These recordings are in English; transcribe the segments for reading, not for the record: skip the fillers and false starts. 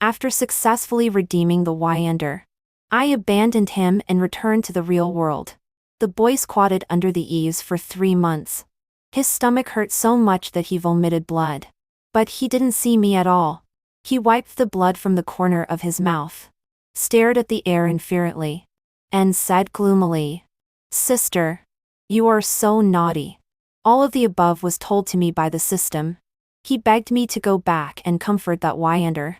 After successfully redeeming the Wyander, I abandoned him and returned to the real world. The boy squatted under the eaves for 3 months. His stomach hurt so much that he vomited blood. But he didn't see me at all. He wiped the blood from the corner of his mouth, stared at the air indifferently, and said gloomily, "Sister, you are so naughty." All of the above was told to me by the system. He begged me to go back and comfort that Wyander.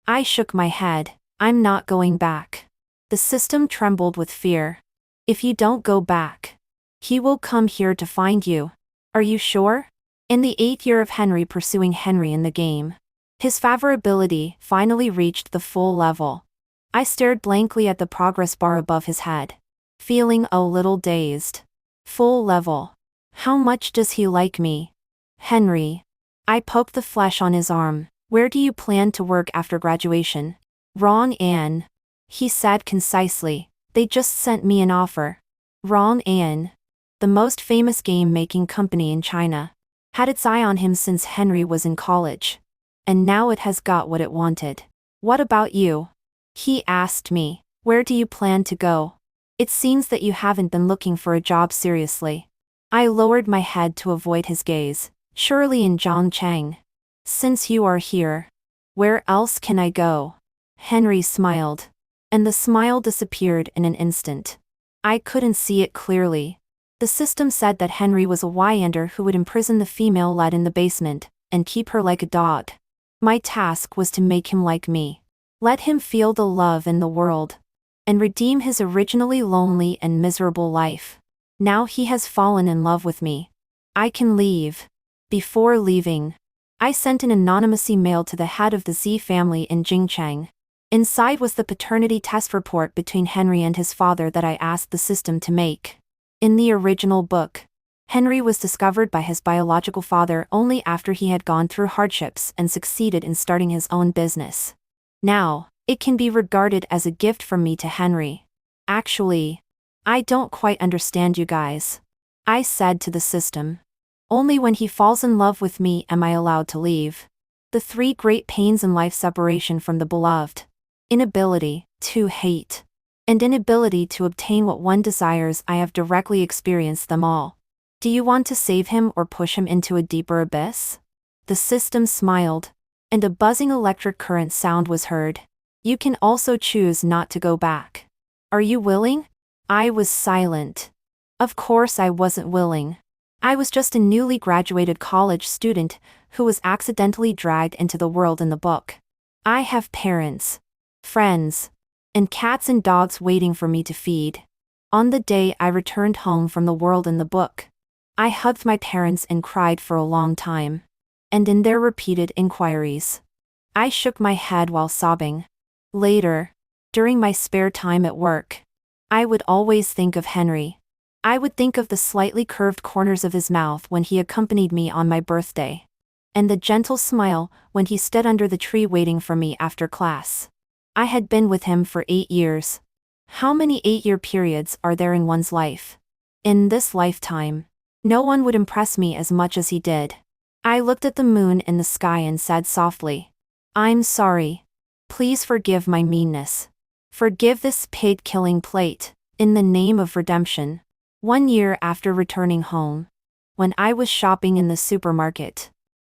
I shook my head. I'm not going back. The system trembled with fear. If you don't go back, he will come here to find you. Are you sure? In the 8th year of Henry pursuing Henry in the game, his favorability finally reached the full level. I stared blankly at the progress bar above his head, feeling a little dazed. Full level. How much does he like me? Henry. I poked the flesh on his arm. Where do you plan to work after graduation? Wrong, Anne. He said concisely. They just sent me an offer. Wrong, Anne. The most famous game-making company in China had its eye on him since Henry was in college. And now it has got what it wanted. What about you? He asked me. Where do you plan to go? It seems that you haven't been looking for a job seriously. I lowered my head to avoid his gaze. Surely in Zhongcheng. Since you are here, where else can I go? Henry smiled. And the smile disappeared in an instant. I couldn't see it clearly. The system said that Henry was a Wyander who would imprison the female lad in the basement, and keep her like a dog. My task was to make him like me. Let him feel the love in the world. And redeem his originally lonely and miserable life. Now he has fallen in love with me. I can leave. Before leaving, I sent an anonymous email to the head of the Z family in Jingcheng. Inside was the paternity test report between Henry and his father that I asked the system to make. In the original book, Henry was discovered by his biological father only after he had gone through hardships and succeeded in starting his own business. Now, it can be regarded as a gift from me to Henry. Actually, I don't quite understand you guys. I said to the system. Only when he falls in love with me am I allowed to leave. The 3 great pains in life: separation from the beloved, inability to hate, and inability to obtain what one desires. I have directly experienced them all. Do you want to save him or push him into a deeper abyss? The system smiled, and a buzzing electric current sound was heard. You can also choose not to go back. Are you willing? I was silent. Of course I wasn't willing. I was just a newly graduated college student who was accidentally dragged into the world in the book. I have parents, friends, and cats and dogs waiting for me to feed. On the day I returned home from the world in the book, I hugged my parents and cried for a long time. And in their repeated inquiries, I shook my head while sobbing. Later, during my spare time at work, I would always think of Henry. I would think of the slightly curved corners of his mouth when he accompanied me on my birthday, and the gentle smile when he stood under the tree waiting for me after class. I had been with him for 8 years. How many 8-year periods are there in one's life? In this lifetime, no one would impress me as much as he did. I looked at the moon in the sky and said softly, "I'm sorry. Please forgive my meanness. Forgive this pig-killing plate, in the name of redemption." 1 year after returning home, when I was shopping in the supermarket,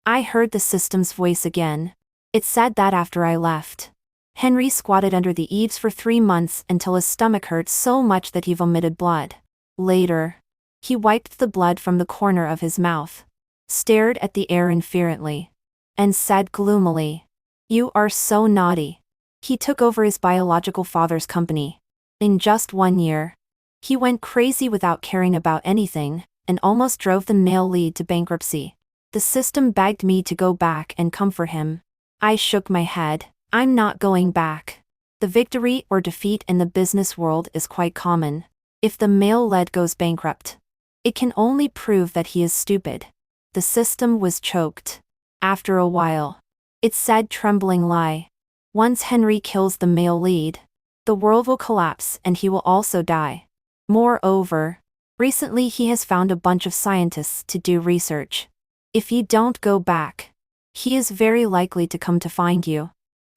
I heard the system's voice again. It said that after I left, Henry squatted under the eaves for 3 months until his stomach hurt so much that he vomited blood. Later, he wiped the blood from the corner of his mouth, stared at the air indifferently, and said gloomily, "You are so naughty." He took over his biological father's company. In just 1 year, he went crazy without caring about anything, and almost drove the male lead to bankruptcy. The system begged me to go back and comfort him. I shook my head. I'm not going back. The victory or defeat in the business world is quite common. If the male lead goes bankrupt, it can only prove that he is stupid. The system was choked. After a while, it said trembling lie. Once Henry kills the male lead, the world will collapse and he will also die. Moreover, recently he has found a bunch of scientists to do research. If you don't go back, he is very likely to come to find you.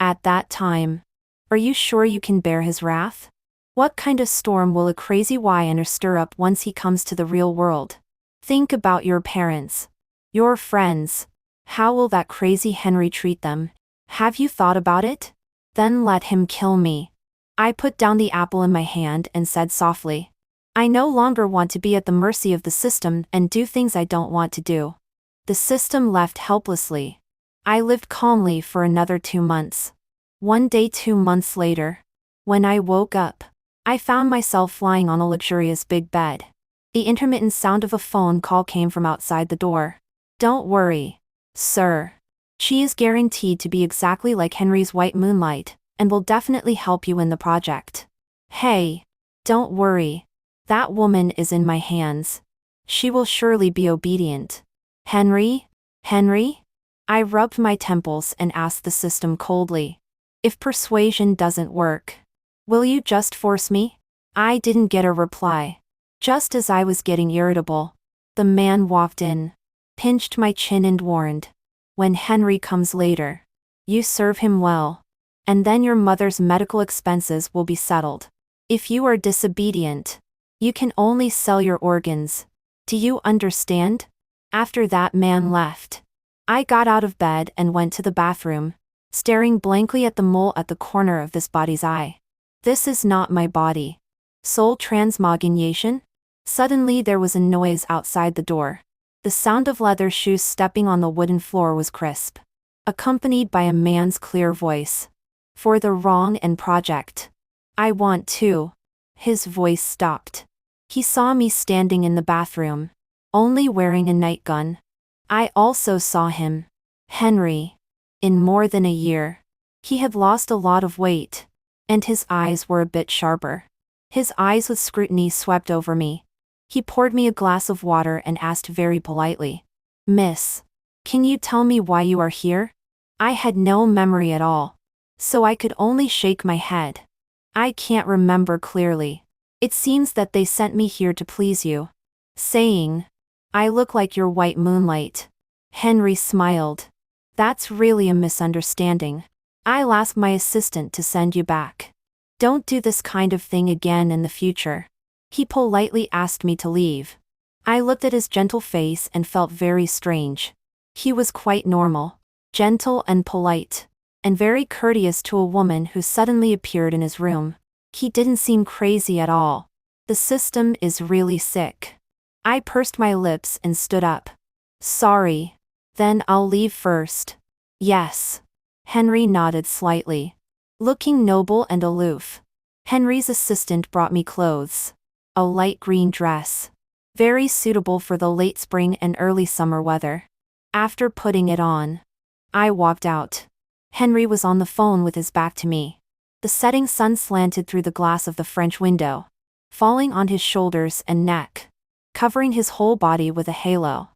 At that time. Are you sure you can bear his wrath? What kind of storm will a crazy Wyander stir up once he comes to the real world? Think about your parents. Your friends. How will that crazy Henry treat them? Have you thought about it? Then let him kill me. I put down the apple in my hand and said softly. I no longer want to be at the mercy of the system and do things I don't want to do. The system left helplessly. I lived calmly for another 2 months. One day 2 months later, when I woke up, I found myself lying on a luxurious big bed. The intermittent sound of a phone call came from outside the door. Don't worry, sir. She is guaranteed to be exactly like Henry's white moonlight, and will definitely help you in the project. Hey, don't worry. That woman is in my hands. She will surely be obedient. Henry? Henry? I rubbed my temples and asked the system coldly. If persuasion doesn't work, will you just force me? I didn't get a reply. Just as I was getting irritable, the man walked in, pinched my chin and warned. When Henry comes later, you serve him well, and then your mother's medical expenses will be settled. If you are disobedient, you can only sell your organs. Do you understand? After that man left, I got out of bed and went to the bathroom, staring blankly at the mole at the corner of this body's eye. This is not my body. Soul transmogrification? Suddenly there was a noise outside the door. The sound of leather shoes stepping on the wooden floor was crisp, accompanied by a man's clear voice. For the wrong and project. I want to. His voice stopped. He saw me standing in the bathroom, only wearing a nightgown. I also saw him. Henry. In more than a year, he had lost a lot of weight, and his eyes were a bit sharper. His eyes with scrutiny swept over me. He poured me a glass of water and asked very politely, Miss, can you tell me why you are here? I had no memory at all, so I could only shake my head. I can't remember clearly. It seems that they sent me here to please you. Saying, I look like your white moonlight. Henry smiled. That's really a misunderstanding. I'll ask my assistant to send you back. Don't do this kind of thing again in the future. He politely asked me to leave. I looked at his gentle face and felt very strange. He was quite normal, gentle and polite, and very courteous to a woman who suddenly appeared in his room. He didn't seem crazy at all. The system is really sick. I pursed my lips and stood up. Sorry. Then I'll leave first. Yes. Henry nodded slightly, looking noble and aloof. Henry's assistant brought me clothes. A light green dress. Very suitable for the late spring and early summer weather. After putting it on, I walked out. Henry was on the phone with his back to me. The setting sun slanted through the glass of the French window, falling on his shoulders and neck, covering his whole body with a halo.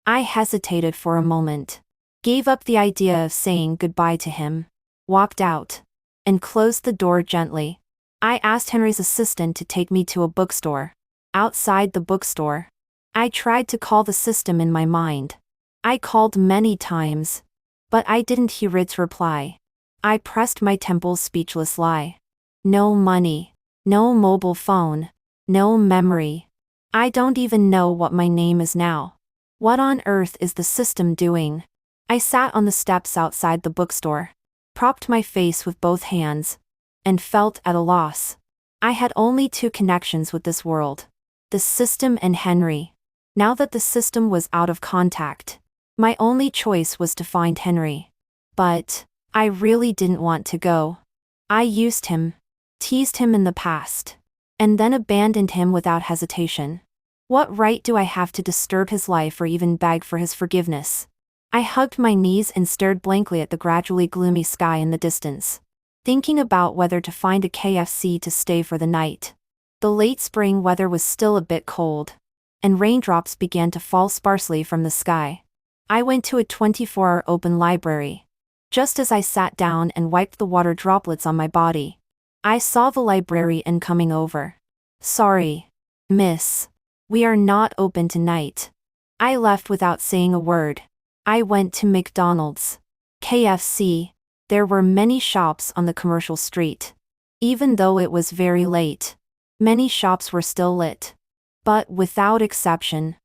I hesitated for a moment, gave up the idea of saying goodbye to him, walked out, and closed the door gently. I asked Henry's assistant to take me to a bookstore. Outside the bookstore, I tried to call the system in my mind. I called many times, but I didn't hear its reply. I pressed my temples, speechless lie. No money, no mobile phone, no memory. I don't even know what my name is now. What on earth is the system doing? I sat on the steps outside the bookstore, propped my face with both hands, and felt at a loss. I had only 2 connections with this world. The system and Henry. Now that the system was out of contact, my only choice was to find Henry. But I really didn't want to go. I used him, teased him in the past, and then abandoned him without hesitation. What right do I have to disturb his life or even beg for his forgiveness? I hugged my knees and stared blankly at the gradually gloomy sky in the distance, thinking about whether to find a KFC to stay for the night. The late spring weather was still a bit cold, and raindrops began to fall sparsely from the sky. I went to a 24-hour open library. Just as I sat down and wiped the water droplets on my body, I saw the librarian coming over. Sorry, miss. We are not open tonight. I left without saying a word. I went to McDonald's. KFC. There were many shops on the commercial street. Even though it was very late, many shops were still lit. But without exception,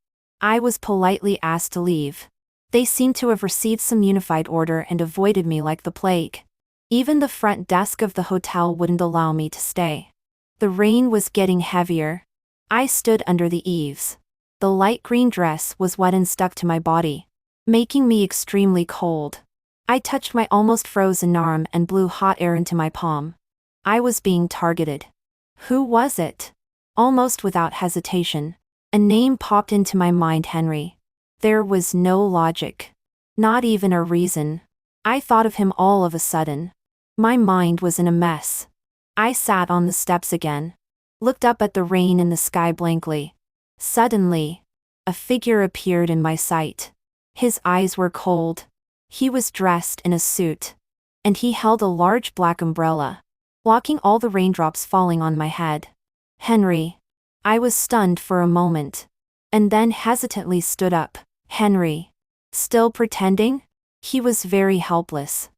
I was politely asked to leave. They seemed to have received some unified order and avoided me like the plague. Even the front desk of the hotel wouldn't allow me to stay. The rain was getting heavier. I stood under the eaves. The light green dress was wet and stuck to my body, making me extremely cold. I touched my almost frozen arm and blew hot air into my palm. I was being targeted. Who was it? Almost without hesitation, a name popped into my mind: Henry. There was no logic. Not even a reason. I thought of him all of a sudden. My mind was in a mess. I sat on the steps again, looked up at the rain and the sky blankly. Suddenly, a figure appeared in my sight. His eyes were cold. He was dressed in a suit, and he held a large black umbrella, blocking all the raindrops falling on my head. Henry. I was stunned for a moment, and then hesitantly stood up. Henry. Still pretending? He was very helpless,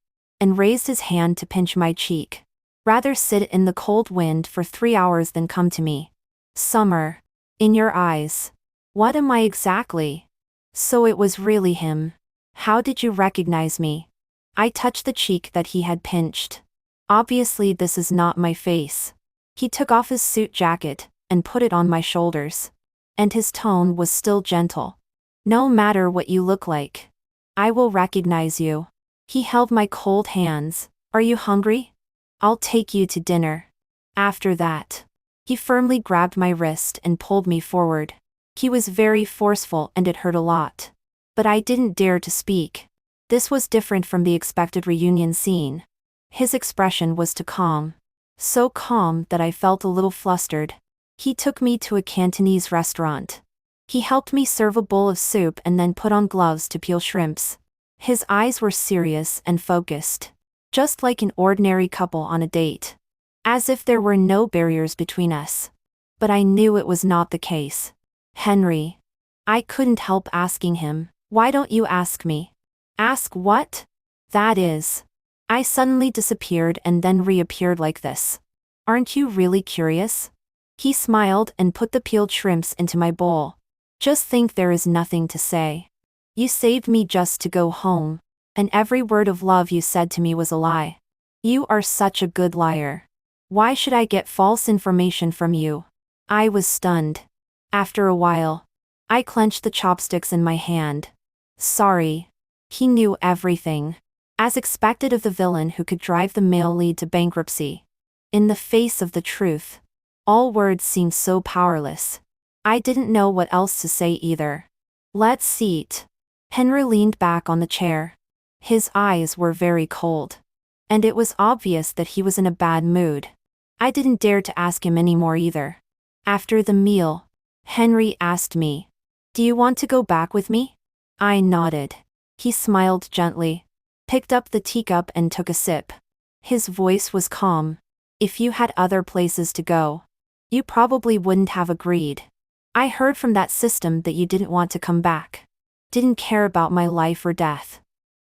and raised his hand to pinch my cheek. Rather sit in the cold wind for 3 hours than come to me. Summer. In your eyes. What am I exactly? So it was really him. How did you recognize me? I touched the cheek that he had pinched. Obviously this is not my face. He took off his suit jacket and put it on my shoulders. And his tone was still gentle. No matter what you look like, I will recognize you. He held my cold hands. Are you hungry? I'll take you to dinner. After that, he firmly grabbed my wrist and pulled me forward. He was very forceful and it hurt a lot. But I didn't dare to speak. This was different from the expected reunion scene. His expression was too calm. So calm that I felt a little flustered. He took me to a Cantonese restaurant. He helped me serve a bowl of soup and then put on gloves to peel shrimps. His eyes were serious and focused, just like an ordinary couple on a date. As if there were no barriers between us. But I knew it was not the case. Henry. I couldn't help asking him, why don't you ask me? Ask what? That is. I suddenly disappeared and then reappeared like this. Aren't you really curious? He smiled and put the peeled shrimps into my bowl. Just think there is nothing to say. You saved me just to go home, and every word of love you said to me was a lie. You are such a good liar. Why should I get false information from you? I was stunned. After a while, I clenched the chopsticks in my hand. Sorry. He knew everything. As expected of the villain who could drive the male lead to bankruptcy. In the face of the truth, all words seemed so powerless. I didn't know what else to say either. Let's eat. Henry leaned back on the chair. His eyes were very cold. And it was obvious that he was in a bad mood. I didn't dare to ask him anymore either. After the meal, Henry asked me, do you want to go back with me? I nodded. He smiled gently, picked up the teacup and took a sip. His voice was calm. If you had other places to go, you probably wouldn't have agreed. I heard from that system that you didn't want to come back. Didn't care about my life or death.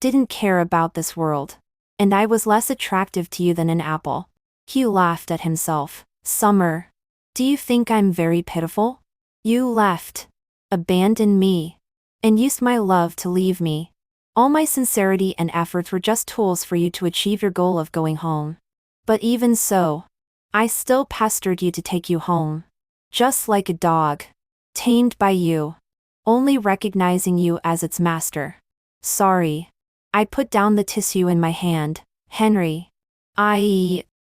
Didn't care about this world. And I was less attractive to you than an apple. He laughed at himself. Summer. Do you think I'm very pitiful? You left. Abandoned me. And used my love to leave me. All my sincerity and efforts were just tools for you to achieve your goal of going home. But even so, I still pestered you to take you home. Just like a dog. Tamed by you. Only recognizing you as its master. Sorry. I put down the tissue in my hand. Henry.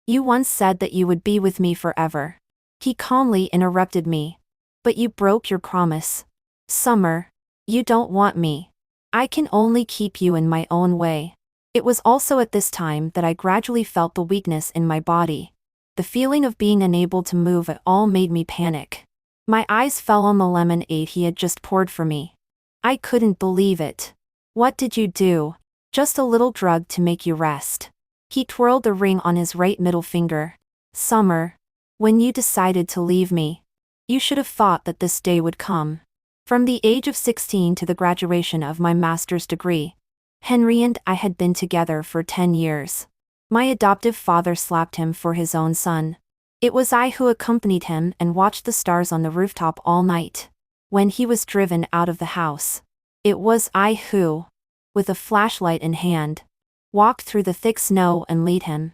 You once said that you would be with me forever. He calmly interrupted me. But you broke your promise. Summer. You don't want me. I can only keep you in my own way. It was also at this time that I gradually felt the weakness in my body. The feeling of being unable to move at all made me panic. My eyes fell on the lemonade he had just poured for me. I couldn't believe it. What did you do? Just a little drug to make you rest. He twirled the ring on his right middle finger. Summer. When you decided to leave me, you should have thought that this day would come. From the age of 16 to the graduation of my master's degree, Henry and I had been together for 10 years. My adoptive father slapped him for his own son. It was I who accompanied him and watched the stars on the rooftop all night. When he was driven out of the house, it was I who, with a flashlight in hand, walked through the thick snow and laid him,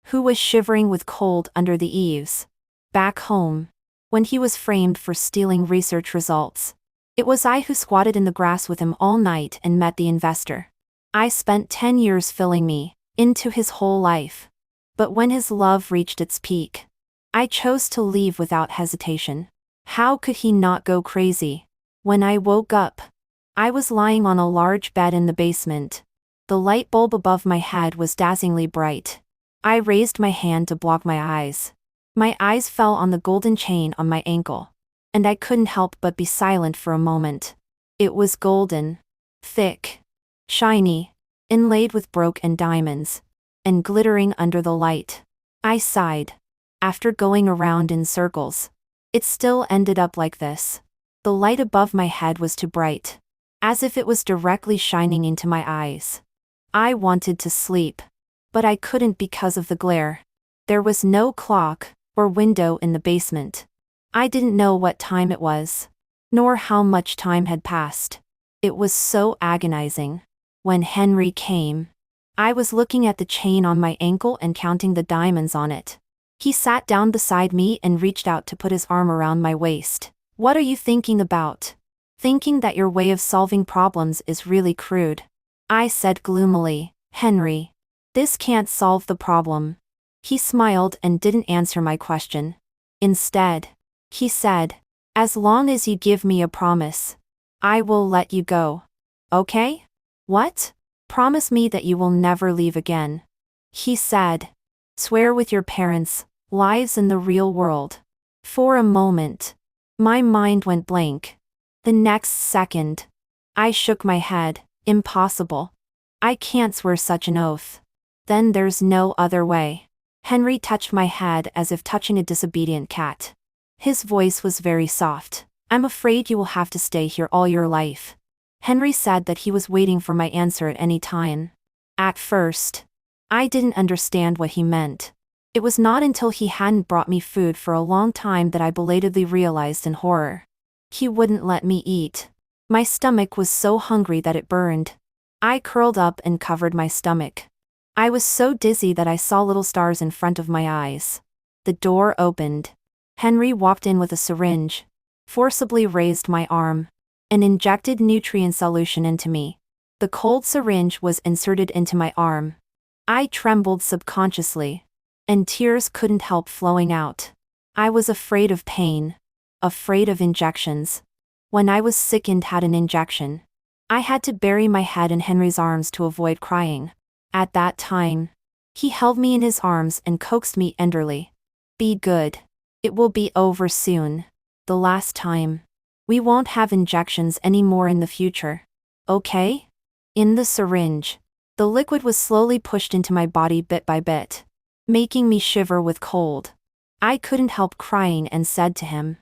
who was shivering with cold under the eaves, back home, when he was framed for stealing research results. It was I who squatted in the grass with him all night and met the investor. I spent 10 years filling me into his whole life. But when his love reached its peak, I chose to leave without hesitation. How could he not go crazy? When I woke up, I was lying on a large bed in the basement. The light bulb above my head was dazzlingly bright. I raised my hand to block my eyes. My eyes fell on the golden chain on my ankle, and I couldn't help but be silent for a moment. It was golden, thick, shiny, inlaid with broken diamonds, and glittering under the light. I sighed. After going around in circles, it still ended up like this. The light above my head was too bright, as if it was directly shining into my eyes. I wanted to sleep, but I couldn't because of the glare. There was no clock or window in the basement. I didn't know what time it was, nor how much time had passed. It was so agonizing. When Henry came, I was looking at the chain on my ankle and counting the diamonds on it. He sat down beside me and reached out to put his arm around my waist. "What are you thinking about? Thinking that your way of solving problems is really crude," I said gloomily. "Henry, this can't solve the problem." He smiled and didn't answer my question. Instead, he said, "As long as you give me a promise, I will let you go. Okay?" "What?" "Promise me that you will never leave again," he said. "Swear with your parents' lives in the real world." For a moment, my mind went blank. The next second, I shook my head. Impossible. I can't swear such an oath. Then there's no other way. Henry touched my head as if touching a disobedient cat. His voice was very soft. "I'm afraid you will have to stay here all your life." Henry said that he was waiting for my answer at any time. At first, I didn't understand what he meant. It was not until he hadn't brought me food for a long time that I belatedly realized in horror. He wouldn't let me eat. My stomach was so hungry that it burned. I curled up and covered my stomach. I was so dizzy that I saw little stars in front of my eyes. The door opened. Henry walked in with a syringe, forcibly raised my arm, and injected nutrient solution into me. The cold syringe was inserted into my arm. I trembled subconsciously, and tears couldn't help flowing out. I was afraid of pain, afraid of injections. When I was sick and had an injection, I had to bury my head in Henry's arms to avoid crying. At that time, he held me in his arms and coaxed me tenderly. "Be good. It will be over soon. The last time. We won't have injections anymore in the future. Okay?" In the syringe, the liquid was slowly pushed into my body bit by bit, making me shiver with cold. I couldn't help crying and said to him,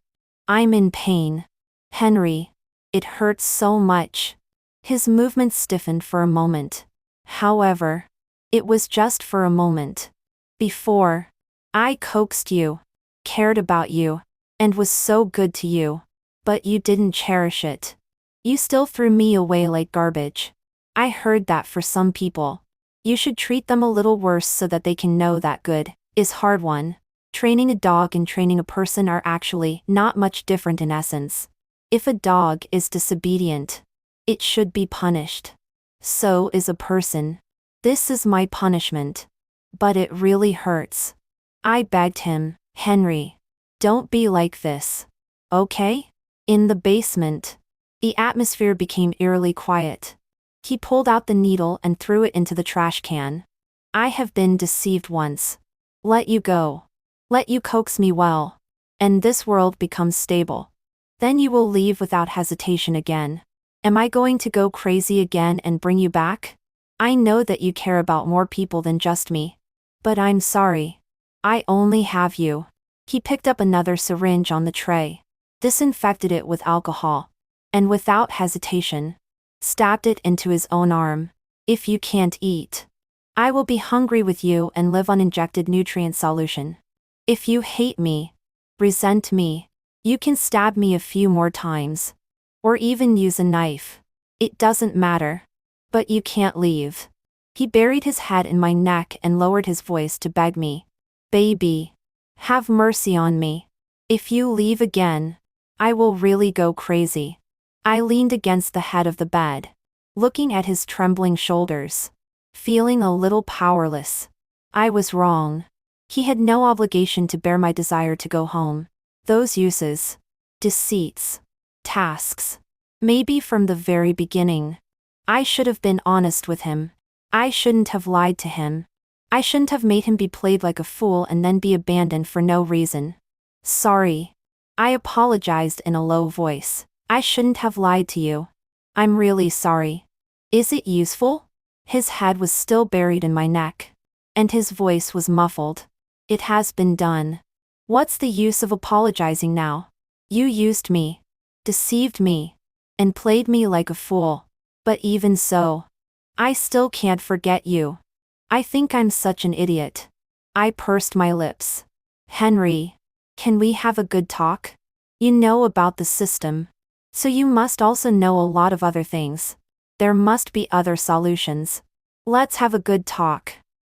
"I'm in pain. Henry, it hurts so much." His movements stiffened for a moment. However, it was just for a moment. "Before, I coaxed you, cared about you, and was so good to you. But you didn't cherish it. You still threw me away like garbage. I heard that for some people, you should treat them a little worse so that they can know that good is hard one. Training a dog and training a person are actually not much different in essence. If a dog is disobedient, it should be punished. So is a person. This is my punishment. But it really hurts." I begged him, "Henry, don't be like this. Okay?" In the basement, the atmosphere became eerily quiet. He pulled out the needle and threw it into the trash can. "I have been deceived once. Let you go. Let you coax me well, and this world becomes stable. Then you will leave without hesitation again. Am I going to go crazy again and bring you back? I know that you care about more people than just me. But I'm sorry. I only have you." He picked up another syringe on the tray, disinfected it with alcohol, and without hesitation, stabbed it into his own arm. If you can't eat, I will be hungry with you and live on injected nutrient solution. If you hate me, resent me, you can stab me a few more times. Or even use a knife. It doesn't matter. But you can't leave. He buried his head in my neck and lowered his voice to beg me. Baby, have mercy on me. If you leave again, I will really go crazy. I leaned against the head of the bed, looking at his trembling shoulders, feeling a little powerless. I was wrong. He had no obligation to bear my desire to go home. Those uses, deceits, tasks. Maybe from the very beginning. I should have been honest with him. I shouldn't have lied to him. I shouldn't have made him be played like a fool and then be abandoned for no reason. Sorry. I apologized in a low voice. I shouldn't have lied to you. I'm really sorry. Is it useful? His head was still buried in my neck. And his voice was muffled. It has been done. What's the use of apologizing now? You used me. Deceived me. And played me like a fool. But even so, I still can't forget you. I think I'm such an idiot. I pursed my lips. Henry, can we have a good talk? You know about the system. So you must also know a lot of other things. There must be other solutions. Let's have a good talk.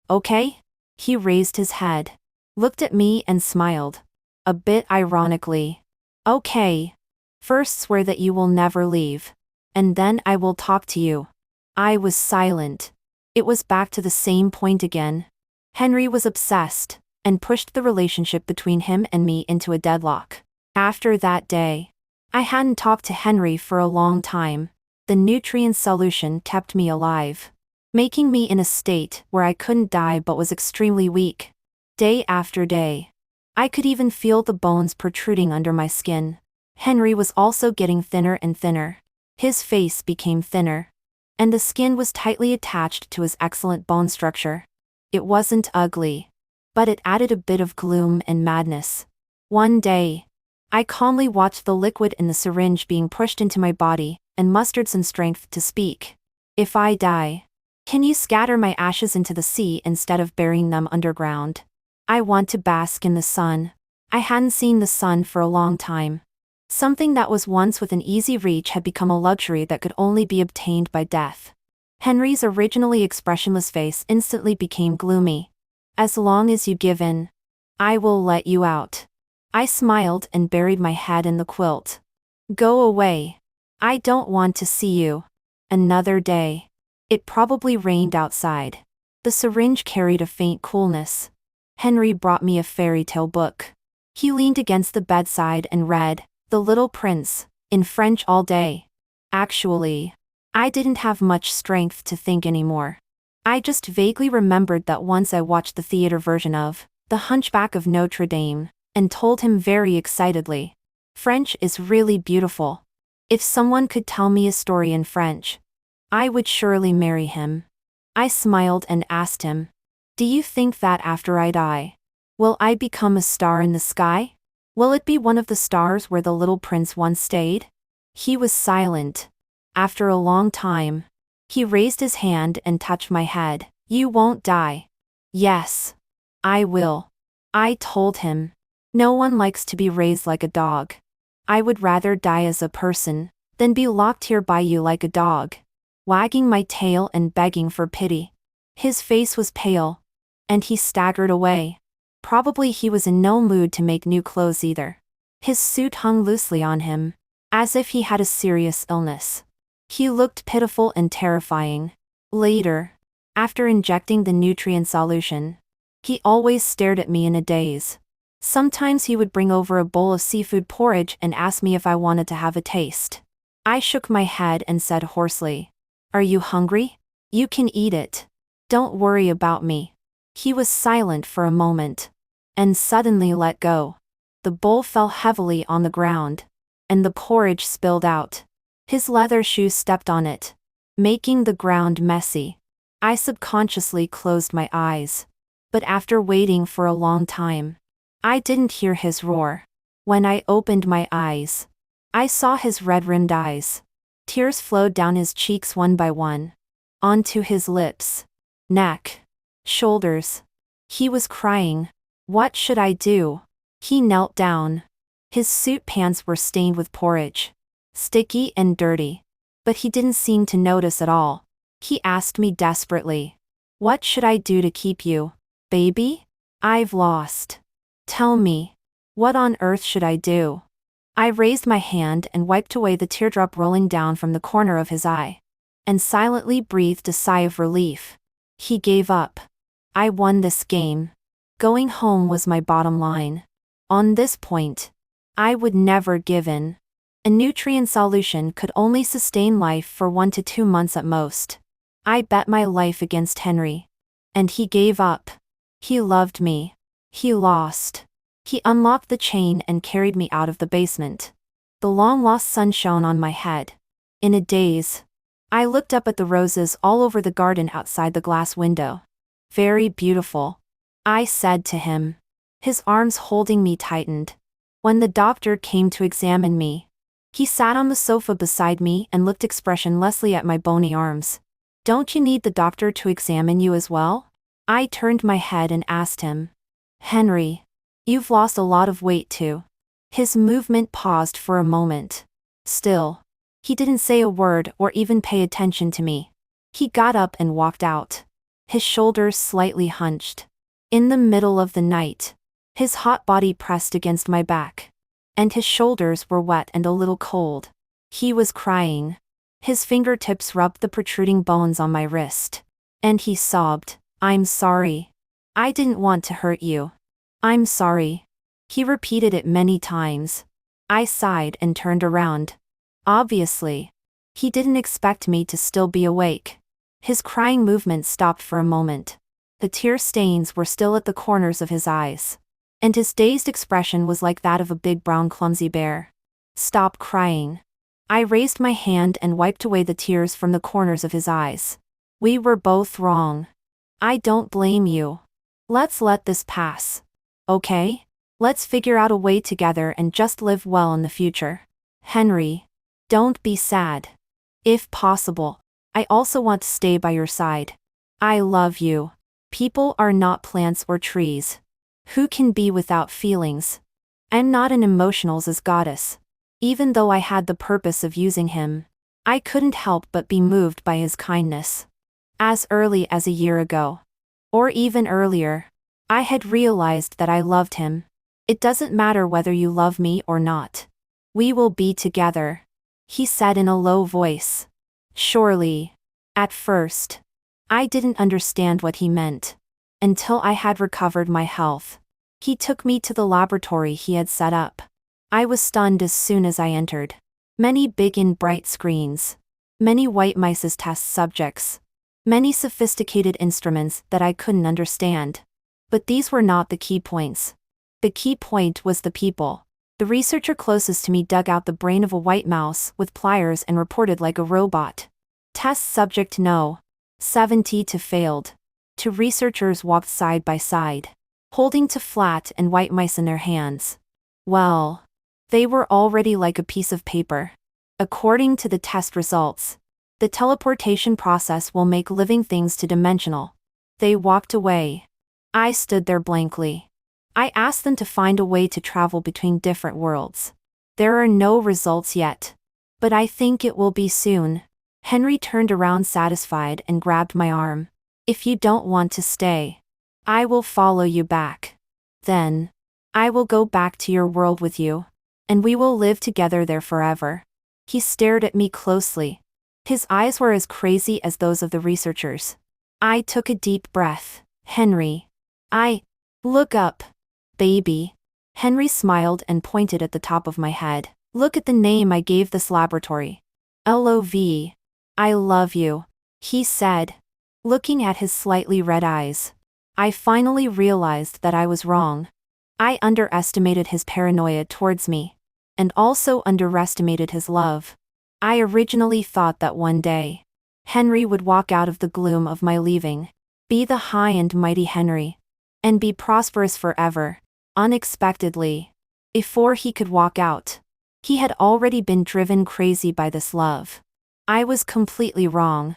Okay? He raised his head, looked at me and smiled. A bit ironically. Okay. First swear that you will never leave. And then I will talk to you. I was silent. It was back to the same point again. Henry was obsessed, and pushed the relationship between him and me into a deadlock. After that day, I hadn't talked to Henry for a long time. The nutrient solution kept me alive, making me in a state where I couldn't die but was extremely weak. Day after day. I could even feel the bones protruding under my skin. Henry was also getting thinner and thinner. His face became thinner. And the skin was tightly attached to his excellent bone structure. It wasn't ugly. But it added a bit of gloom and madness. One day, I calmly watched the liquid in the syringe being pushed into my body, and mustered some strength to speak. If I die, can you scatter my ashes into the sea instead of burying them underground? I want to bask in the sun. I hadn't seen the sun for a long time. Something that was once within easy reach had become a luxury that could only be obtained by death. Henry's originally expressionless face instantly became gloomy. As long as you give in, I will let you out. I smiled and buried my head in the quilt. Go away. I don't want to see you. Another day. It probably rained outside. The syringe carried a faint coolness. Henry brought me a fairy tale book. He leaned against the bedside and read, The Little Prince, in French all day. Actually, I didn't have much strength to think anymore. I just vaguely remembered that once I watched the theater version of The Hunchback of Notre Dame, and told him very excitedly, French is really beautiful. If someone could tell me a story in French, I would surely marry him. I smiled and asked him, Do you think that after I die, will I become a star in the sky? Will it be one of the stars where the little prince once stayed? He was silent. After a long time, he raised his hand and touched my head. You won't die. Yes. I will. I told him. No one likes to be raised like a dog. I would rather die as a person, than be locked here by you like a dog, wagging my tail and begging for pity. His face was pale, and he staggered away. Probably he was in no mood to make new clothes either. His suit hung loosely on him, as if he had a serious illness. He looked pitiful and terrifying. Later, after injecting the nutrient solution, he always stared at me in a daze. Sometimes he would bring over a bowl of seafood porridge and ask me if I wanted to have a taste. I shook my head and said hoarsely, Are you hungry? You can eat it. Don't worry about me. He was silent for a moment, and suddenly let go. The bowl fell heavily on the ground, and the porridge spilled out. His leather shoes stepped on it, making the ground messy. I subconsciously closed my eyes. But after waiting for a long time, I didn't hear his roar. When I opened my eyes, I saw his red-rimmed eyes. Tears flowed down his cheeks one by one. onto his lips, neck, shoulders. He was crying. What should I do? He knelt down. His suit pants were stained with porridge, sticky and dirty. But he didn't seem to notice at all. He asked me desperately, "What should I do to keep you, baby? I've lost. Tell me, what on earth should I do?" I raised my hand and wiped away the teardrop rolling down from the corner of his eye, and silently breathed a sigh of relief. He gave up. I won this game. Going home was my bottom line. On this point, I would never give in. A nutrient solution could only sustain life for 1 to 2 months at most. I bet my life against Henry. And he gave up. He loved me. He lost. He unlocked the chain and carried me out of the basement. The long-lost sun shone on my head. In a daze, I looked up at the roses all over the garden outside the glass window. "Very beautiful," I said to him. His arms holding me tightened. When the doctor came to examine me, he sat on the sofa beside me and looked expressionlessly at my bony arms. "Don't you need the doctor to examine you as well?" I turned my head and asked him. "Henry, you've lost a lot of weight too." His movement paused for a moment. Still, he didn't say a word or even pay attention to me. He got up and walked out, his shoulders slightly hunched. In the middle of the night, his hot body pressed against my back, and his shoulders were wet and a little cold. He was crying. His fingertips rubbed the protruding bones on my wrist, and he sobbed, "I'm sorry. I didn't want to hurt you. I'm sorry." He repeated it many times. I sighed and turned around. Obviously, he didn't expect me to still be awake. His crying movement stopped for a moment. The tear stains were still at the corners of his eyes, and his dazed expression was like that of a big brown clumsy bear. "Stop crying." I raised my hand and wiped away the tears from the corners of his eyes. "We were both wrong. I don't blame you. Let's let this pass. Okay? Let's figure out a way together and just live well in the future. Henry, don't be sad. If possible, I also want to stay by your side. I love you. People are not plants or trees. Who can be without feelings? I'm not an emotionals goddess. Even though I had the purpose of using him, I couldn't help but be moved by his kindness. As early as a year ago, or even earlier, I had realized that I loved him. "It doesn't matter whether you love me or not. We will be together," he said in a low voice. Surely. At first, I didn't understand what he meant. Until I had recovered my health. He took me to the laboratory he had set up. I was stunned as soon as I entered. Many big and bright screens. Many white mice as test subjects. Many sophisticated instruments that I couldn't understand. But these were not the key points. The key point was the people. The researcher closest to me dug out the brain of a white mouse with pliers and reported like a robot. Test subject no. 72 failed. Two researchers walked side by side, holding two flat and white mice in their hands. Well, they were already like a piece of paper. According to the test results, the teleportation process will make living things two-dimensional. They walked away. I stood there blankly. I asked them to find a way to travel between different worlds. There are no results yet. But I think it will be soon. Henry turned around satisfied and grabbed my arm. "If you don't want to stay, I will follow you back. Then, I will go back to your world with you. And we will live together there forever." He stared at me closely. His eyes were as crazy as those of the researchers. I took a deep breath. "Henry. Look up. Baby." Henry smiled and pointed at the top of my head. "Look at the name I gave this laboratory. LOV. I love you," he said, looking at his slightly red eyes. I finally realized that I was wrong. I underestimated his paranoia towards me, and also underestimated his love. I originally thought that one day, Henry would walk out of the gloom of my leaving, be the high and mighty Henry, and be prosperous forever. Unexpectedly, before he could walk out, he had already been driven crazy by this love. I was completely wrong.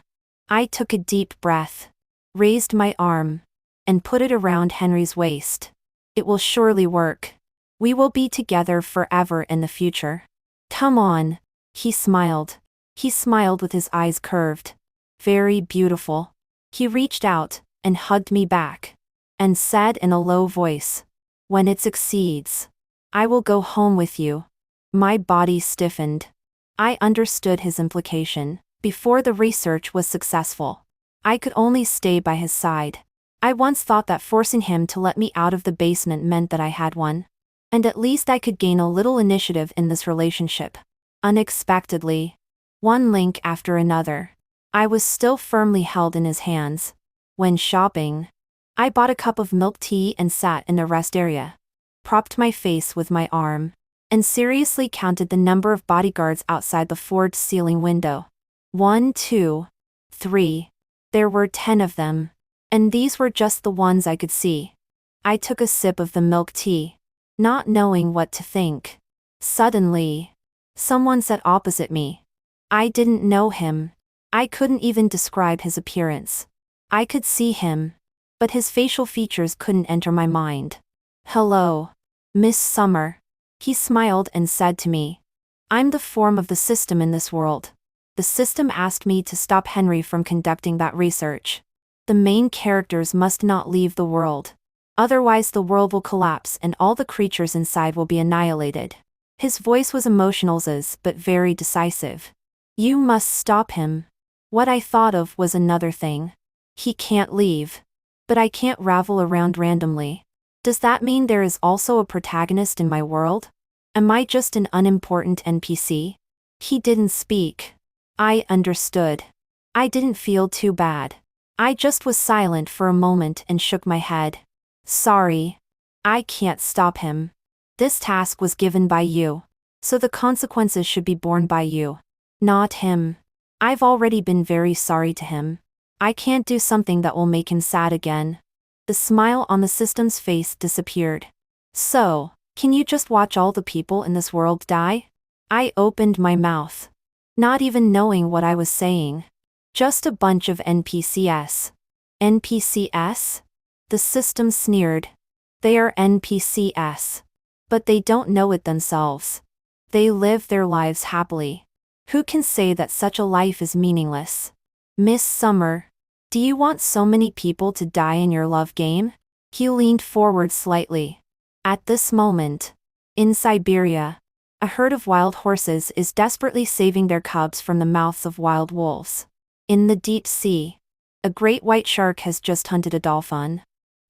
I took a deep breath, raised my arm, and put it around Henry's waist. It will surely work. We will be together forever in the future. Come on. He smiled. He smiled with his eyes curved. Very beautiful. He reached out and hugged me back and said in a low voice, "When it succeeds, I will go home with you." My body stiffened. I understood his implication. Before the research was successful, I could only stay by his side. I once thought that forcing him to let me out of the basement meant that I had won. And at least I could gain a little initiative in this relationship. Unexpectedly, one link after another, I was still firmly held in his hands. When shopping, I bought a cup of milk tea and sat in the rest area, propped my face with my arm, and seriously counted the number of bodyguards outside the forged ceiling window. 1, 2, 3. There were 10 of them. And these were just the ones I could see. I took a sip of the milk tea, not knowing what to think. Suddenly, someone sat opposite me. I didn't know him. I couldn't even describe his appearance. I could see him, but his facial features couldn't enter my mind. "Hello, Miss Summer." He smiled and said to me, "I'm the form of the system in this world. The system asked me to stop Henry from conducting that research. The main characters must not leave the world. Otherwise the world will collapse and all the creatures inside will be annihilated." His voice was emotional but very decisive. "You must stop him." What I thought of was another thing. He can't leave. But I can't ravel around randomly. Does that mean there is also a protagonist in my world? Am I just an unimportant NPC? He didn't speak. I understood. I didn't feel too bad. I just was silent for a moment and shook my head. "Sorry. I can't stop him. This task was given by you, so the consequences should be borne by you, not him. I've already been very sorry to him. I can't do something that will make him sad again." The smile on the system's face disappeared. "So, can you just watch all the people in this world die?" I opened my mouth, not even knowing what I was saying. "Just a bunch of NPCs." "NPCs?" The system sneered. "They are NPCs. But they don't know it themselves. They live their lives happily. Who can say that such a life is meaningless?" "Miss Summer, do you want so many people to die in your love game?" He leaned forward slightly. At this moment, in Siberia, a herd of wild horses is desperately saving their cubs from the mouths of wild wolves. In the deep sea, a great white shark has just hunted a dolphin,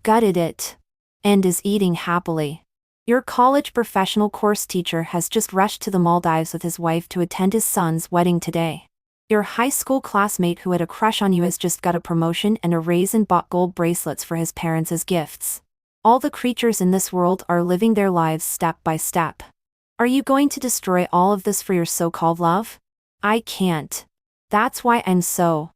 gutted it, and is eating happily. Your college professional course teacher has just rushed to the Maldives with his wife to attend his son's wedding today. Your high school classmate who had a crush on you has just got a promotion and a raise and bought gold bracelets for his parents as gifts. All the creatures in this world are living their lives step by step. Are you going to destroy all of this for your so-called love? I can't. That's why I'm so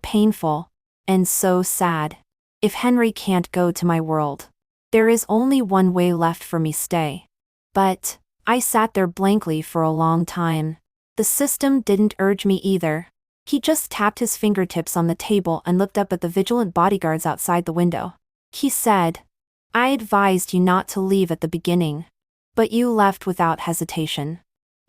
painful, and so sad. If Henry can't go to my world, there is only one way left for me stay. But, I sat there blankly for a long time. The system didn't urge me either. He just tapped his fingertips on the table and looked up at the vigilant bodyguards outside the window. He said, "I advised you not to leave at the beginning. But you left without hesitation.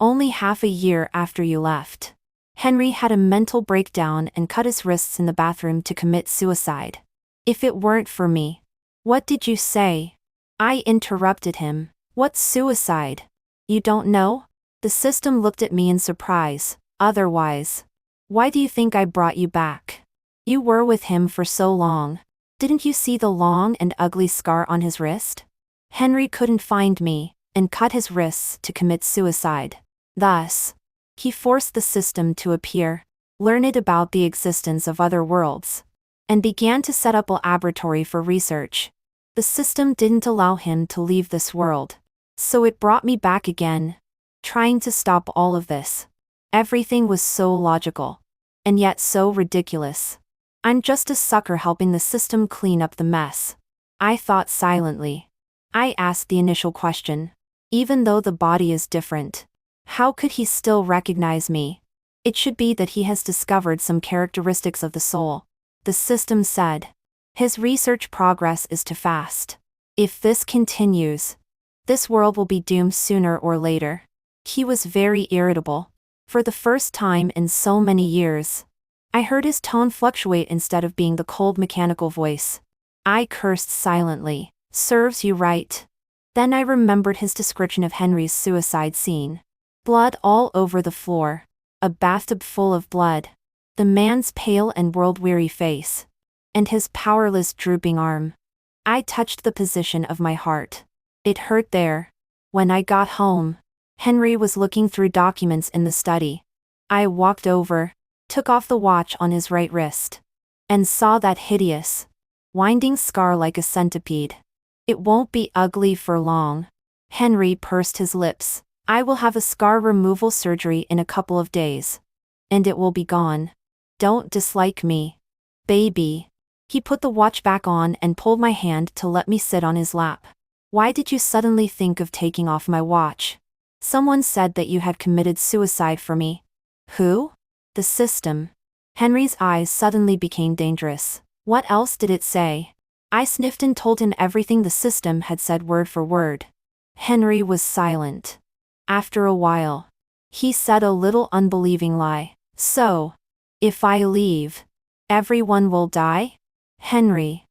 Only half a year after you left, Henry had a mental breakdown and cut his wrists in the bathroom to commit suicide. If it weren't for me." "What did you say?" I interrupted him. "What's suicide? You don't know?" The system looked at me in surprise. "Otherwise, why do you think I brought you back? You were with him for so long. Didn't you see the long and ugly scar on his wrist? Henry couldn't find me, and cut his wrists to commit suicide. Thus, he forced the system to appear, learned about the existence of other worlds, and began to set up a laboratory for research. The system didn't allow him to leave this world, so it brought me back again, trying to stop all of this. Everything was so logical, and yet so ridiculous. I'm just a sucker helping the system clean up the mess. I thought silently. I asked the initial question. Even though the body is different, how could he still recognize me? It should be that he has discovered some characteristics of the soul. The system said. His research progress is too fast. If this continues, this world will be doomed sooner or later. He was very irritable. For the first time in so many years, I heard his tone fluctuate instead of being the cold mechanical voice. I cursed silently. Serves you right. Then I remembered his description of Henry's suicide scene. Blood all over the floor. A bathtub full of blood. The man's pale and world-weary face. And his powerless drooping arm. I touched the position of my heart. It hurt there. When I got home, Henry was looking through documents in the study. I walked over, took off the watch on his right wrist, and saw that hideous, winding scar like a centipede. It won't be ugly for long. Henry pursed his lips. I will have a scar removal surgery in a couple of days. And it will be gone. Don't dislike me, baby. He put the watch back on and pulled my hand to let me sit on his lap. Why did you suddenly think of taking off my watch? Someone said that you had committed suicide for me. Who? The system. Henry's eyes suddenly became dangerous. What else did it say? I sniffed and told him everything the system had said word for word. Henry was silent. After a while, he said a little unbelieving lie. So, if I leave, everyone will die? Henry.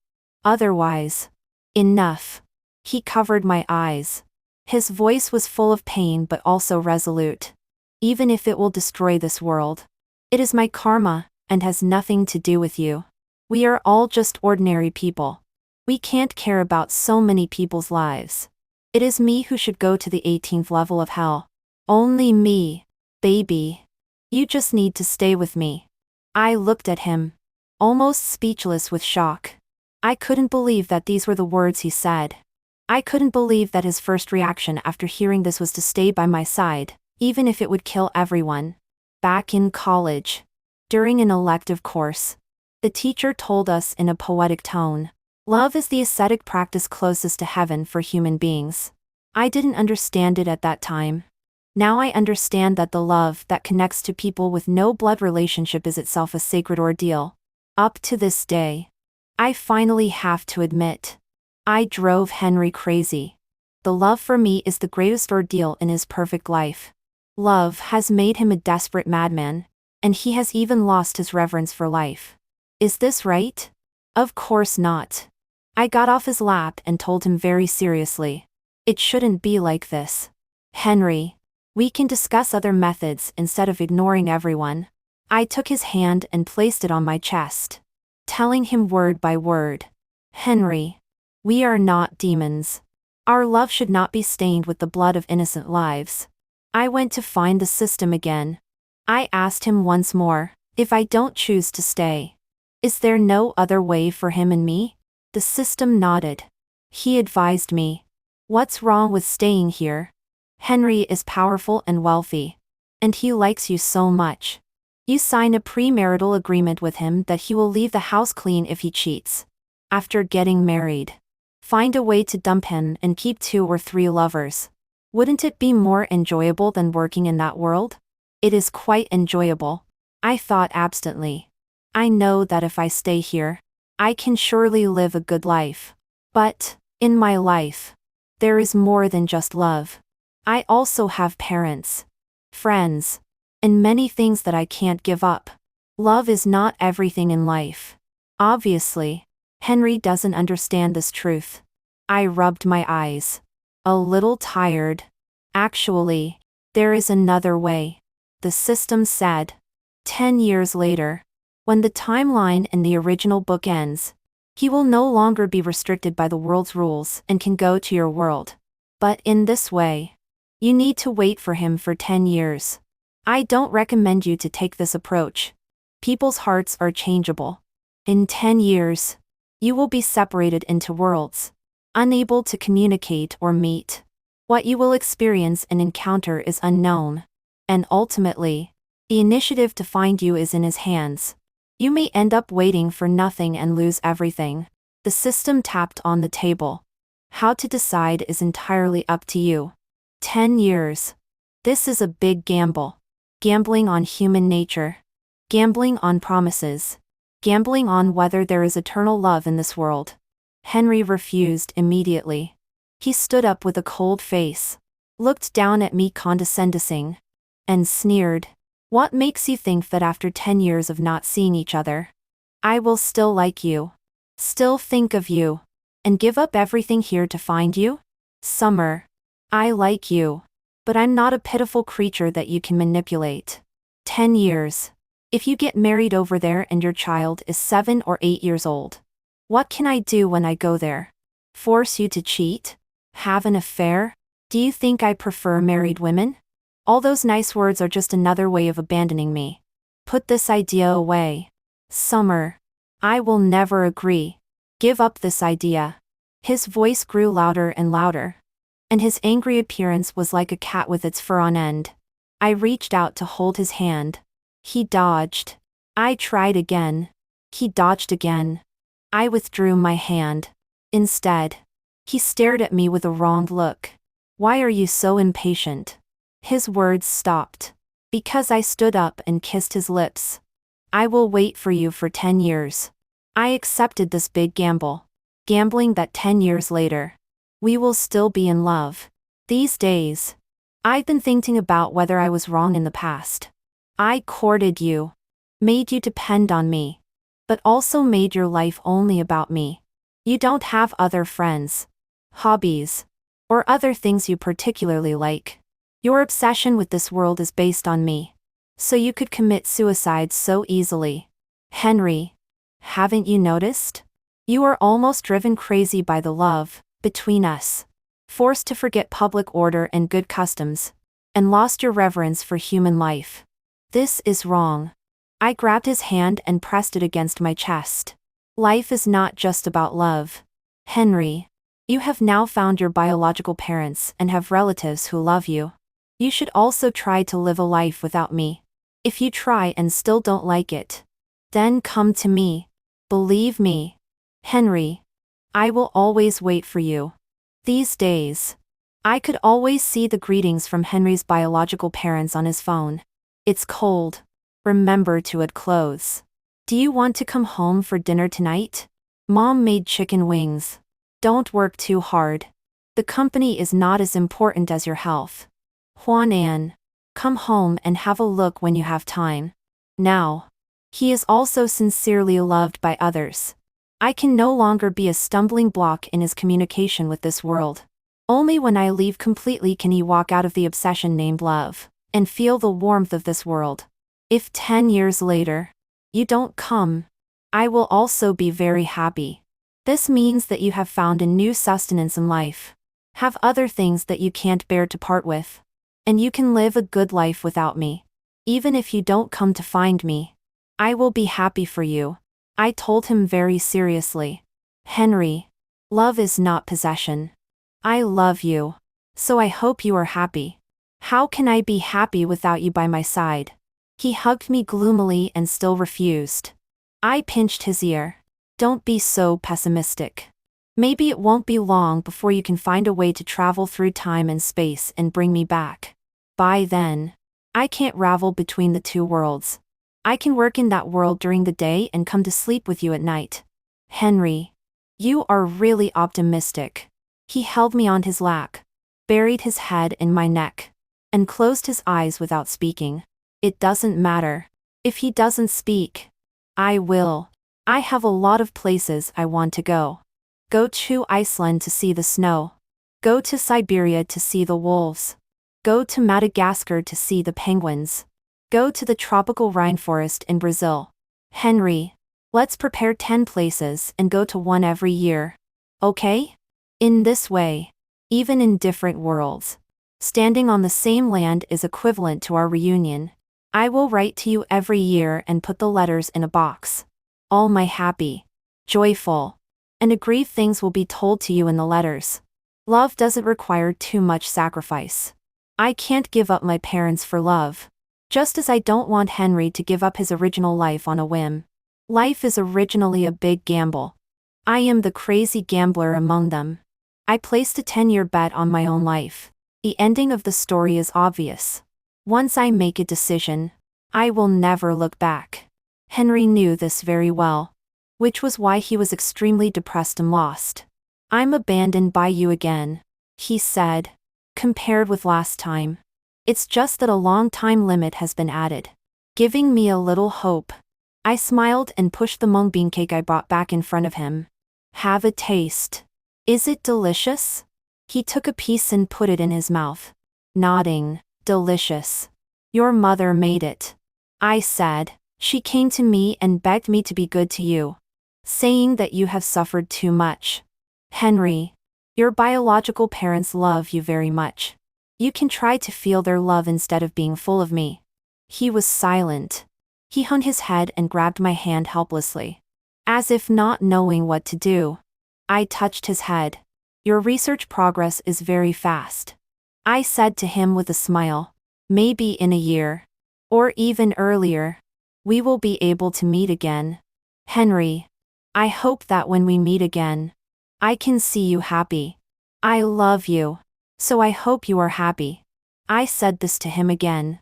Otherwise. Enough. He covered my eyes. His voice was full of pain but also resolute. Even if it will destroy this world, it is my karma, and has nothing to do with you. We are all just ordinary people. We can't care about so many people's lives. It is me who should go to the 18th level of hell. Only me, baby. You just need to stay with me. I looked at him, almost speechless with shock. I couldn't believe that these were the words he said. I couldn't believe that his first reaction after hearing this was to stay by my side, even if it would kill everyone. Back in college, during an elective course, the teacher told us in a poetic tone, love is the ascetic practice closest to heaven for human beings. I didn't understand it at that time. Now I understand that the love that connects to people with no blood relationship is itself a sacred ordeal. Up to this day, I finally have to admit, I drove Henry crazy. The love for me is the greatest ordeal in his perfect life. Love has made him a desperate madman, and he has even lost his reverence for life. Is this right? Of course not. I got off his lap and told him very seriously. It shouldn't be like this. Henry, we can discuss other methods instead of ignoring everyone. I took his hand and placed it on my chest, telling him word by word. Henry, we are not demons. Our love should not be stained with the blood of innocent lives. I went to find the system again. I asked him once more, if I don't choose to stay, is there no other way for him and me? The system nodded. He advised me. What's wrong with staying here? Henry is powerful and wealthy. And he likes you so much. You sign a premarital agreement with him that he will leave the house clean if he cheats. After getting married, find a way to dump him and keep 2 or 3 lovers. Wouldn't it be more enjoyable than working in that world? It is quite enjoyable. I thought absently. I know that if I stay here, I can surely live a good life. But, in my life, there is more than just love. I also have parents, friends, and many things that I can't give up. Love is not everything in life. Obviously, Henry doesn't understand this truth. I rubbed my eyes. A little tired. Actually, there is another way. The system said. 10 years later, when the timeline in the original book ends, he will no longer be restricted by the world's rules and can go to your world. But in this way, you need to wait for him for 10 years. I don't recommend you to take this approach. People's hearts are changeable. In 10 years, you will be separated into worlds, unable to communicate or meet. What you will experience and encounter is unknown. And ultimately, the initiative to find you is in his hands. You may end up waiting for nothing and lose everything. The system tapped on the table. How to decide is entirely up to you. 10 years. This is a big gamble. Gambling on human nature. Gambling on promises. Gambling on whether there is eternal love in this world. Henry refused immediately. He stood up with a cold face, looked down at me condescending, and sneered. What makes you think that after 10 years of not seeing each other, I will still like you, still think of you, and give up everything here to find you? Summer. I like you. But I'm not a pitiful creature that you can manipulate. 10 years. If you get married over there and your child is 7 or 8 years old, what can I do when I go there? Force you to cheat? Have an affair? Do you think I prefer married women? All those nice words are just another way of abandoning me. Put this idea away. Summer. I will never agree. Give up this idea. His voice grew louder and louder, and his angry appearance was like a cat with its fur on end. I reached out to hold his hand. He dodged. I tried again. He dodged again. I withdrew my hand. Instead, he stared at me with a wronged look. Why are you so impatient? His words stopped. Because I stood up and kissed his lips. I will wait for you for 10 years. I accepted this big gamble. Gambling that 10 years later, we will still be in love. These days, I've been thinking about whether I was wrong in the past. I courted you, made you depend on me, but also made your life only about me. You don't have other friends, hobbies, or other things you particularly like. Your obsession with this world is based on me, so you could commit suicide so easily. Henry, haven't you noticed? You are almost driven crazy by the love between us, forced to forget public order and good customs, and lost your reverence for human life. This is wrong. I grabbed his hand and pressed it against my chest. Life is not just about love. Henry, you have now found your biological parents and have relatives who love you. You should also try to live a life without me. If you try and still don't like it, then come to me. Believe me. Henry, I will always wait for you. These days, I could always see the greetings from Henry's biological parents on his phone. It's cold. Remember to add clothes. Do you want to come home for dinner tonight? Mom made chicken wings. Don't work too hard. The company is not as important as your health. Juan Ann, come home and have a look when you have time. Now, he is also sincerely loved by others. I can no longer be a stumbling block in his communication with this world. Only when I leave completely can he walk out of the obsession named love, and feel the warmth of this world. If 10 years later, you don't come, I will also be very happy. This means that you have found a new sustenance in life, have other things that you can't bear to part with, and you can live a good life without me. Even if you don't come to find me, I will be happy for you. I told him very seriously. Henry, love is not possession. I love you, so I hope you are happy. How can I be happy without you by my side? He hugged me gloomily and still refused. I pinched his ear. Don't be so pessimistic. Maybe it won't be long before you can find a way to travel through time and space and bring me back. By then, I can't ravel between the two worlds. I can work in that world during the day and come to sleep with you at night. Henry, you are really optimistic. He held me on his lap, buried his head in my neck, and closed his eyes without speaking. It doesn't matter. If he doesn't speak, I will. I have a lot of places I want to go. Go to Iceland to see the snow. Go to Siberia to see the wolves. Go to Madagascar to see the penguins. Go to the tropical rainforest in Brazil. Henry, let's prepare 10 places and go to one every year. Okay? In this way, even in different worlds, standing on the same land is equivalent to our reunion. I will write to you every year and put the letters in a box. All my happy, joyful, and aggrieved things will be told to you in the letters. Love doesn't require too much sacrifice. I can't give up my parents for love. Just as I don't want Henry to give up his original life on a whim. Life is originally a big gamble. I am the crazy gambler among them. I placed a 10-year bet on my own life. The ending of the story is obvious. Once I make a decision, I will never look back. Henry knew this very well, which was why he was extremely depressed and lost. I'm abandoned by you again, he said. Compared with last time, it's just that a long time limit has been added, giving me a little hope. I smiled and pushed the mung bean cake I brought back in front of him. Have a taste. Is it delicious? He took a piece and put it in his mouth, nodding. Delicious. Your mother made it, I said. She came to me and begged me to be good to you, saying that you have suffered too much. Henry, your biological parents love you very much. You can try to feel their love instead of being full of me. He was silent. He hung his head and grabbed my hand helplessly, as if not knowing what to do. I touched his head. Your research progress is very fast, I said to him with a smile. Maybe in a year, or even earlier, we will be able to meet again. Henry, I hope that when we meet again, I can see you happy. I love you, so I hope you are happy. I said this to him again.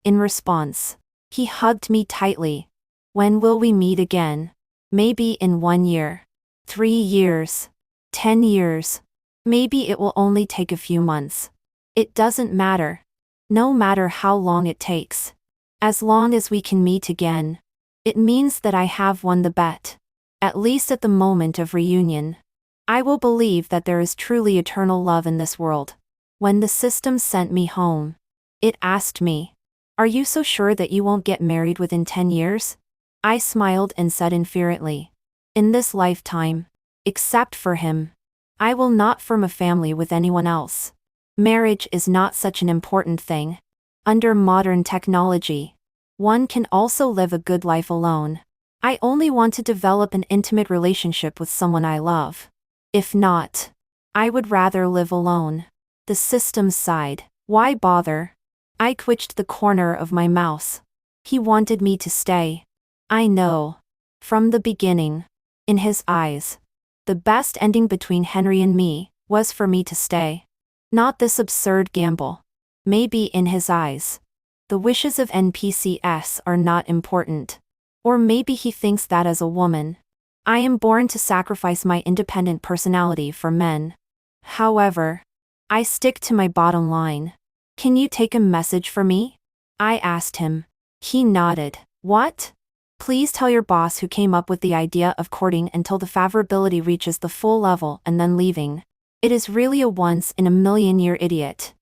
In response, he hugged me tightly. When will we meet again? Maybe in 1 year, 3 years, 10 years. Maybe it will only take a few months. It doesn't matter. No matter how long it takes. As long as we can meet again, it means that I have won the bet. At least at the moment of reunion. I will believe that there is truly eternal love in this world. When the system sent me home, it asked me, are you so sure that you won't get married within 10 years? I smiled and said inferently, in this lifetime, except for him, I will not form a family with anyone else. Marriage is not such an important thing. Under modern technology, one can also live a good life alone. I only want to develop an intimate relationship with someone I love. If not, I would rather live alone. The system sighed. Why bother? I twitched the corner of my mouth. He wanted me to stay. I know. From the beginning. In his eyes, the best ending between Henry and me was for me to stay. Not this absurd gamble. Maybe in his eyes, the wishes of NPCs are not important. Or maybe he thinks that as a woman, I am born to sacrifice my independent personality for men. However, I stick to my bottom line. Can you take a message for me? I asked him. He nodded. What? Please tell your boss who came up with the idea of courting until the favorability reaches the full level and then leaving. It is really a once-in-a-million-year idiot.